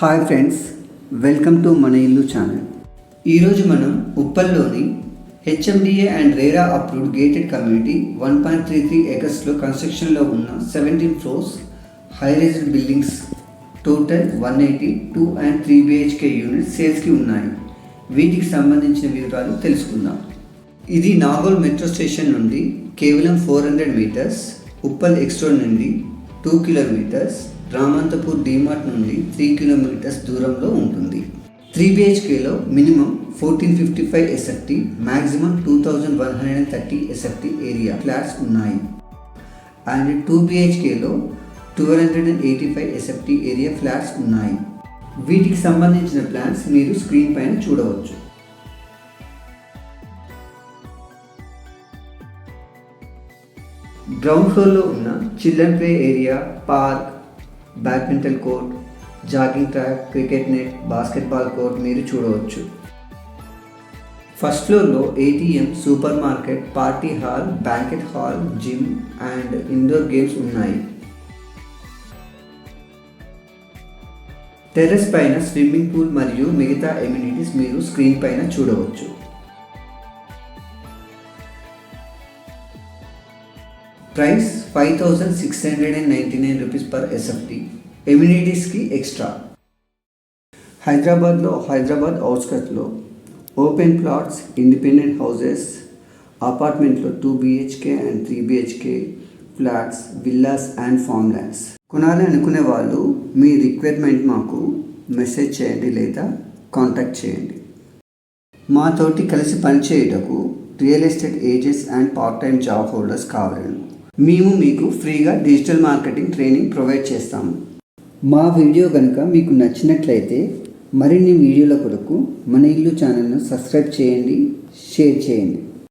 Hi friends, welcome to మన ఇల్లు channel. ఈరోజు మనం ఉప్పల్లోని HMDA and RERA approved gated community 1.33 ఎకర్స్లో కన్స్ట్రక్షన్లో ఉన్న 17 floors high raised buildings total 180 2 and 3 BHK units సేల్స్కి ఉన్నాయి. వీటికి సంబంధించిన వివరాలు తెలుసుకుందాం. ఇది నాగోల్ మెట్రో స్టేషన్ నుండి కేవలం 400 మీటర్స్, ఉప్పల్ ఎక్స్ రోడ్ నుండి 2 కిలోమీటర్స్, రామంతపూర్ డిమార్ట్ నుండి 3 కిలోమీటర్స్ దూరంలో ఉంటుంది. 3 BHKలో minimum 1455 SFT, maximum 2130 SFT area flats ఉన్నాయి. అండ్ 2 BHKలో 1285 SFT ఏరియా ఫ్లాట్స్ ఉన్నాయి. వీటికి సంబంధించిన ప్లాన్స్ మీరు స్క్రీన్ పైన చూడవచ్చు. గ్రౌండ్ ఫ్లోర్లో ఉన్న children play area, park, badminton court, jogging track, cricket net, basketball court మీరు చూడవచ్చు. ఫస్ట్ ఫ్లోర్లో ATM, super market, party hall, banquet hall, gym and indoor games ఉన్నాయి. టెర్రస్ పైన స్విమ్మింగ్ పూల్ మరియు మిగతా ఎమ్యూనిటీస్ మీరు స్క్రీన్ పైన చూడవచ్చు. ప్రైస్ 5699 రూపీస్ పర్ SFT, ఎమ్యూనిటీస్కి ఎక్స్ట్రా. హైదరాబాద్ అవుట్స్కట్స్లో ఓపెన్ ప్లాట్స్, ఇండిపెండెంట్ హౌసెస్, అపార్ట్మెంట్లో 2 BHK and 3 BHK flats, villas and farm lands కొనాలి అనుకునే వాళ్ళు మీ రిక్వైర్మెంట్ మాకు మెసేజ్ చేయండి లేదా కాంటాక్ట్ చేయండి. మాతోటి కలిసి పనిచేయుటకు real estate agents and part time job holders కావాలను. మేము మీకు ఫ్రీగా డిజిటల్ మార్కెటింగ్ ట్రైనింగ్ ప్రొవైడ్ చేస్తాము. మా వీడియో కనుక మీకు నచ్చినట్లయితే మరిన్ని వీడియోల కొరకు మన ఇల్లు ఛానల్ను సబ్స్క్రైబ్ చేయండి, షేర్ చేయండి.